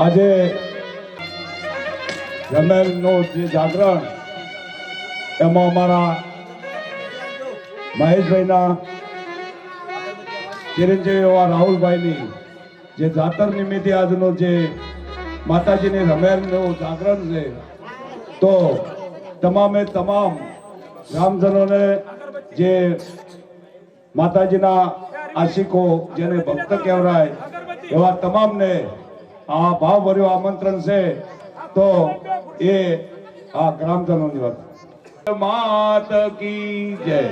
આજે રમેલનું જે જાગરણ એમાં અમારા મહેશભાઈના ચિરંજીવી એવા રાહુલભાઈની જે જાતર નિમિત્તે આજનું જે માતાજીની રમેલનું જાગરણ છે, તો તમામે તમામ ગ્રામજનોને જે માતાજીના આશિકો જેને ભક્ત કહેવાય એવા તમામને આ ભાવભર્યું આમંત્રણ છે. તો એ આ ગ્રામજનોની વાત માત કી જય.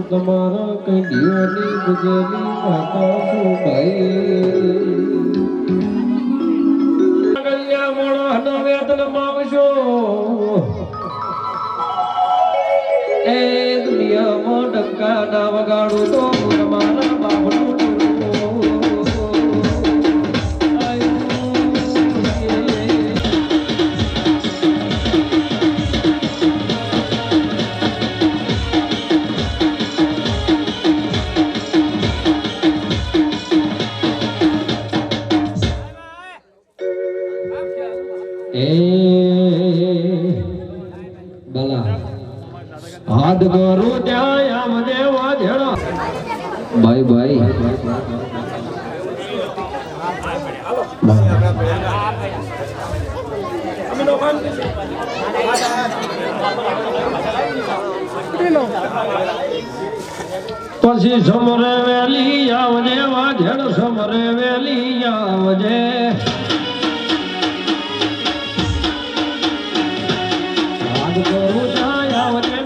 તમારા કઈ દીવાની ગુજરી માતા છું ભાઈ ગલ્યા મોણો હનો વેતન માવશો એ દુનિયામાં ડંકા ના વગાડું તો મારા બાપનું હાથ કરું ત્યાં આમ દેવા જેડા ભાઈ ભાઈ પછી સમરે વેલી આવજે વાજેડ સમરે વેલી આવજે હાથ કરું ત્યાં આવજે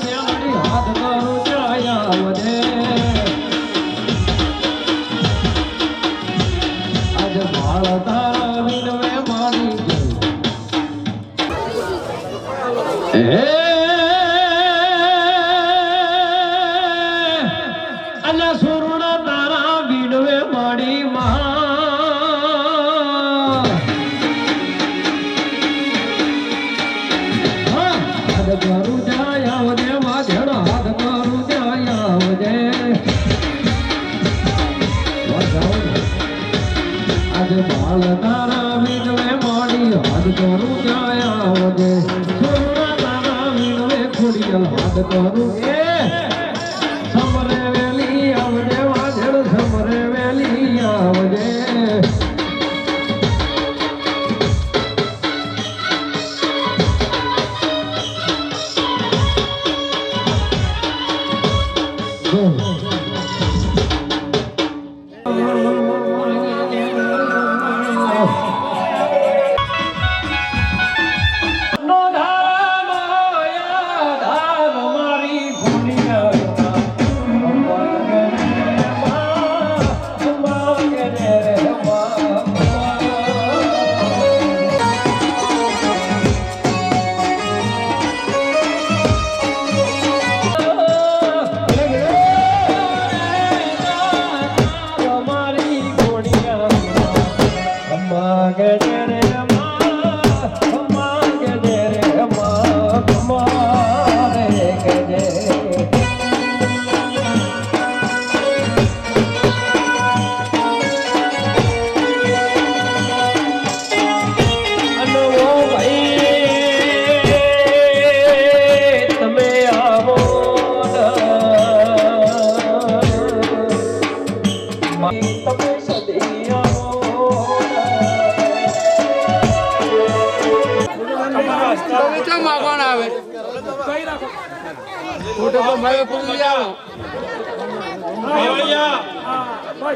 હાથ કરું ત્યાં આવજે આજ ભાળ તારા વિનવે મારી હે અલા સુરણા તારા વિનવે મારી માં હાથ કરું ત્યાં આવજે વાજેડ હાથ કરું ત્યાં આવજે આજ બાળ તારા વિનવે માડી હાથ કરું ત્યાં આવજે સોના તારા વિનવે ખોડિયલ હાથ કરું એ સમરે વેલી આવજે વાજેડ સમરે વેલી આવજે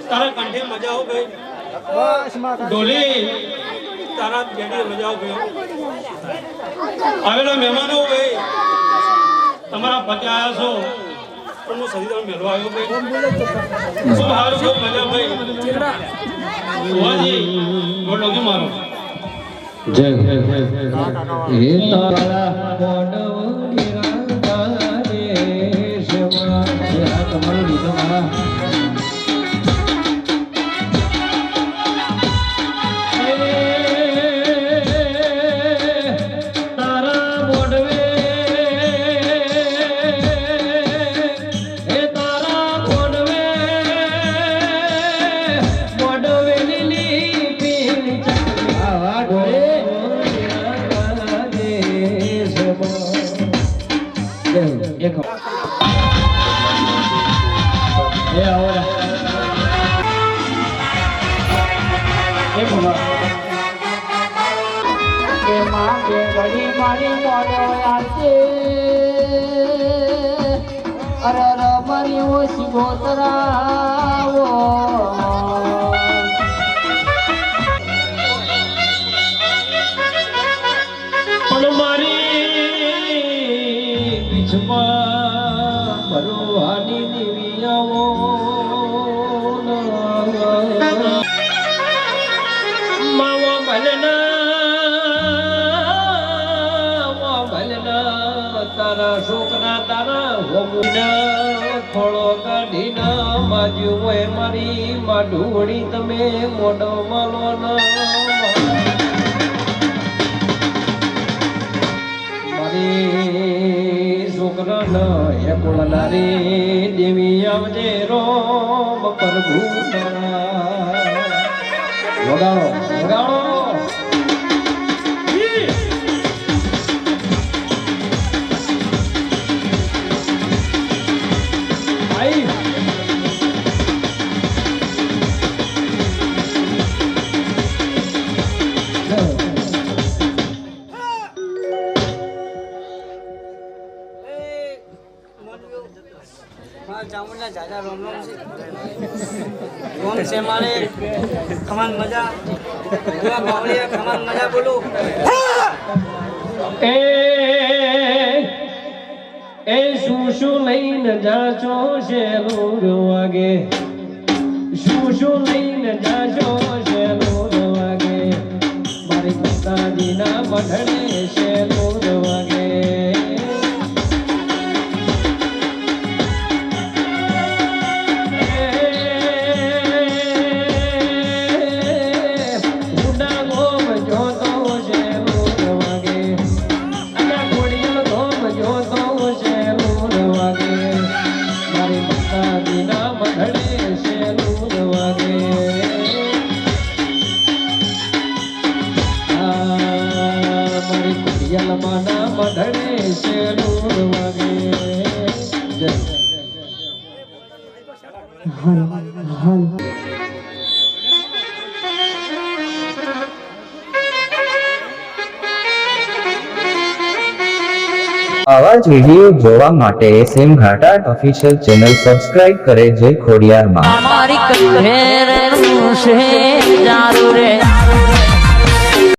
તારા કંઠે મજા આવ ગઈ ડોલી તારા જેડી મજા આવ ગયો આવેલા મહેમાનો ભાઈ તમારા પતિ આયા છો પણ હું સદી તમે મેળવા આવ્યો ભાઈ ખૂબ સારું ખૂબ મજા ભાઈ ભુવાજી બોલો કે મારો જય હે તારા પોડવગીરા દેશમાં આ તમારું લીધું અરે રમણી ઓછી ગોતરાવો પણ મારી પીછમાં ભરવાની દેવીયાઓ માવો ભલના તારા છોકરા તારા હોમના થોડો કાઢીના માજ્યું હોય મારી માઢુવડી તમે મોઢો માલો મારી છોકરા એકુળનારી દેવી આવજે રોમ પ્રભુ વગાડો વગાડો ચામુંડા જાજા રોમ રોમ છે મારે ખમાન મજા બાવળિયા ખમાન મજા બોલો એ શું લઈને જાશો શેલુર વાગે શું લઈને જાશો શેલુર વાગે મારી માતાજીના મઢડે શેલુર વાગે આવા જ વિડીયો જોવા માટે SM ઘાટા ઓફિશિયલ ચેનલ સબસ્ક્રાઇબ કરે જય ખોડિયાર માં અમારી ઘેર છે જારું રે